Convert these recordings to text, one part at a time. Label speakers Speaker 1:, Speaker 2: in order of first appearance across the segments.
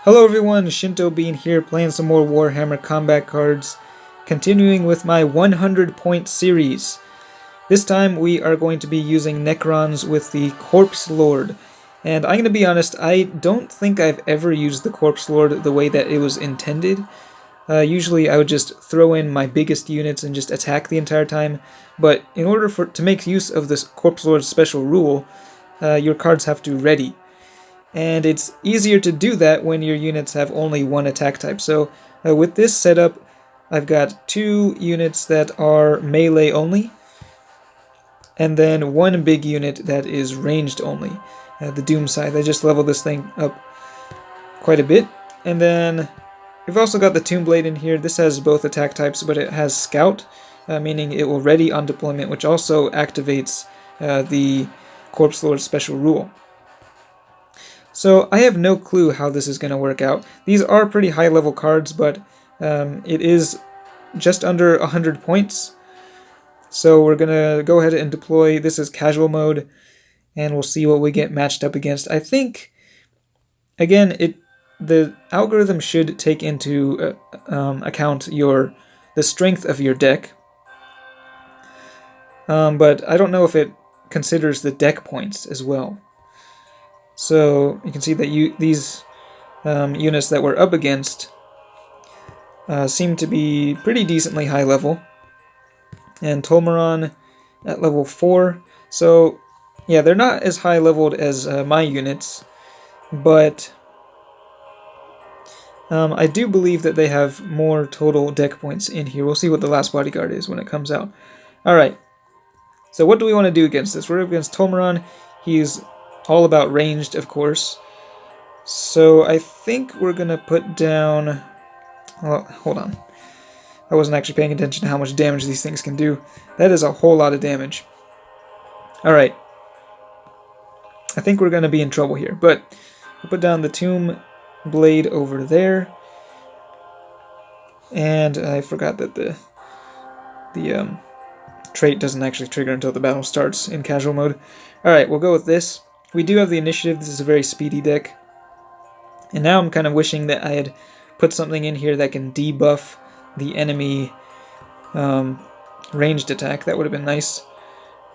Speaker 1: Hello everyone, Shinto Bean here playing some more Warhammer combat cards, continuing with my 100 point series. This time we are going to be using Necrons with the Corpse Lord. And I'm going to be honest, I don't think I've ever used the Corpse Lord the way that it was intended. Usually I would just throw in my biggest units and just attack the entire time, but in order to make use of this Corpse Lord's special rule, your cards have to ready. And it's easier to do that when your units have only one attack type. So with this setup, I've got two units that are melee only, and then one big unit that is ranged only, the Doom Scythe. I just leveled this thing up quite a bit. And then we've also got the Tomb Blade in here. This has both attack types, but it has Scout, meaning it will ready on deployment, which also activates the Corpse Lord's special rule. So I have no clue how this is going to work out. These are pretty high level cards, but it is just under 100 points. So we're going to go ahead and deploy. This is casual mode, and we'll see what we get matched up against. I think, again, the algorithm should take into account the strength of your deck. But I don't know if it considers the deck points as well. So you can see that these units that we're up against seem to be pretty decently high level. And Tolmaron at level 4. So yeah, they're not as high leveled as my units, but I do believe that they have more total deck points in here. We'll see what the last bodyguard is when it comes out. Alright, so what do we want to do against this? We're up against Tolmaron. He's all about ranged, of course. So I think we're going to put down... Well, hold on. I wasn't actually paying attention to how much damage these things can do. That is a whole lot of damage. Alright. I think we're going to be in trouble here, but we'll put down the Tomb Blade over there. And I forgot that the trait doesn't actually trigger until the battle starts in casual mode. Alright, we'll go with this. We do have the initiative. This is a very speedy deck. And now I'm kind of wishing that I had put something in here that can debuff the enemy ranged attack. That would have been nice.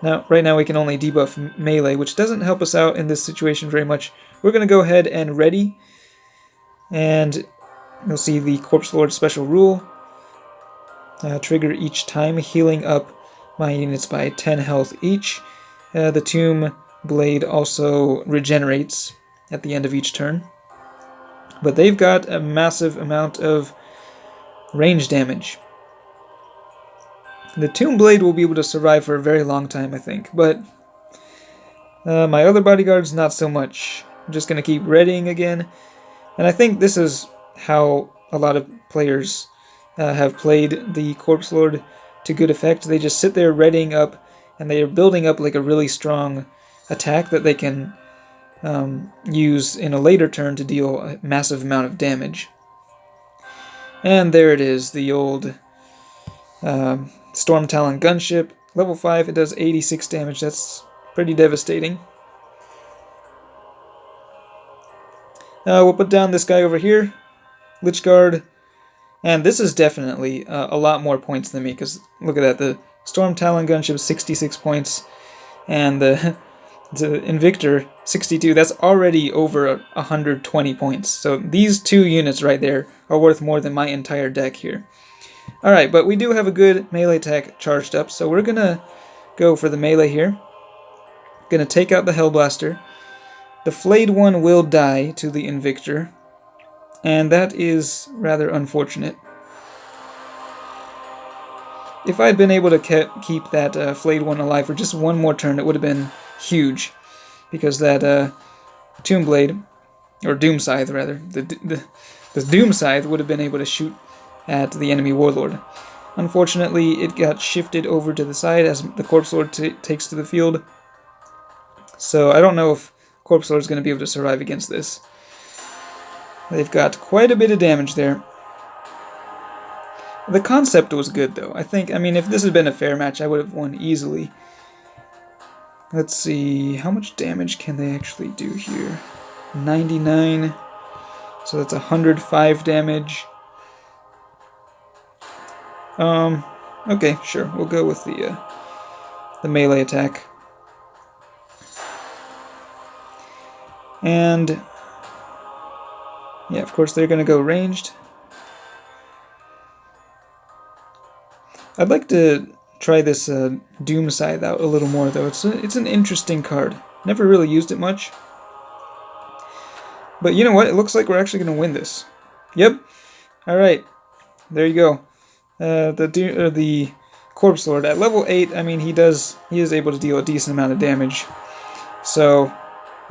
Speaker 1: Now, right now we can only debuff melee, which doesn't help us out in this situation very much. We're going to go ahead and ready. And you'll see the Corpse Lord special rule. Trigger each time, healing up my units by 10 health each. The Tomb Blade also regenerates at the end of each turn. But they've got a massive amount of range damage. The Tomb Blade will be able to survive for a very long time, I think, but my other bodyguards, not so much. I'm just going to keep readying again, and I think this is how a lot of players have played the Corpse Lord to good effect. They just sit there readying up, and they are building up like a really strong attack that they can use in a later turn to deal a massive amount of damage. And there it is, the old Storm Talon gunship. Level 5, it does 86 damage. That's pretty devastating. We'll put down this guy over here, Lich Guard. And this is definitely a lot more points than me, because look at that. The Storm Talon gunship is 66 points, and the Invictor 62. That's already over 120 points. So these two units right there are worth more than my entire deck here. Alright, but we do have a good melee attack charged up, so we're gonna go for the melee here. Gonna take out the Hellblaster. The Flayed one will die to the Invictor, and that is rather unfortunate. If I had been able to keep that Flayed one alive for just one more turn, it would have been huge, because that Tomb Blade, or Doom Scythe rather, the Doom Scythe would have been able to shoot at the enemy Warlord. Unfortunately, it got shifted over to the side as the Corpse Lord takes to the field, so I don't know if Corpse Lord is going to be able to survive against this. They've got quite a bit of damage there. The concept was good, though. I mean, if this had been a fair match, I would have won easily. Let's see, how much damage can they actually do here? 99. So that's 105 damage. Okay, sure. We'll go with the melee attack. And yeah, of course they're going to go ranged. I'd like to try this Doom Scythe out a little more, though. It's an interesting card. Never really used it much. But you know what? It looks like we're actually going to win this. Yep. Alright. There you go. The Corpse Lord at level 8, I mean, he is able to deal a decent amount of damage. So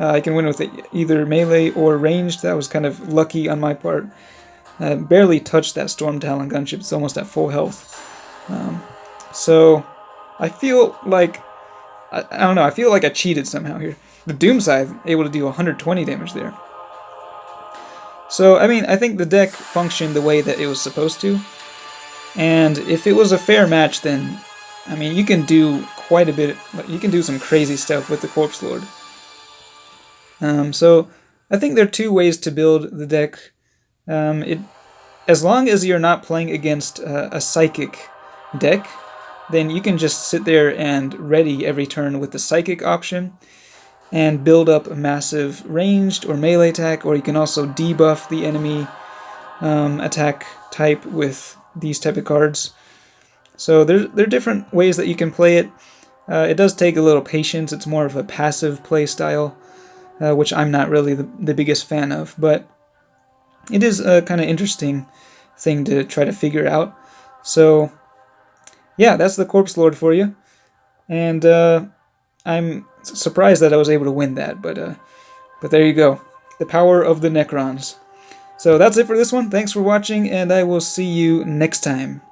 Speaker 1: I can win with it either melee or ranged. That was kind of lucky on my part. Barely touched that Storm Talon gunship. It's almost at full health. So I feel like I don't know. I feel like I cheated somehow here. The Doom Scythe able to deal 120 damage there. So I mean, I think the deck functioned the way that it was supposed to. And if it was a fair match, then I mean, you can do quite a bit. You can do some crazy stuff with the Corpse Lord. So I think there are two ways to build the deck. As long as you're not playing against a psychic deck, then you can just sit there and ready every turn with the psychic option and build up a massive ranged or melee attack, or you can also debuff the enemy attack type with these type of cards. So there are different ways that you can play it. It does take a little patience. It's more of a passive play style, which I'm not really the biggest fan of, but it is a kind of interesting thing to try to figure out. So yeah, that's the Corpse Lord for you, and I'm surprised that I was able to win that, but there you go, the power of the Necrons. So that's it for this one. Thanks for watching, and I will see you next time.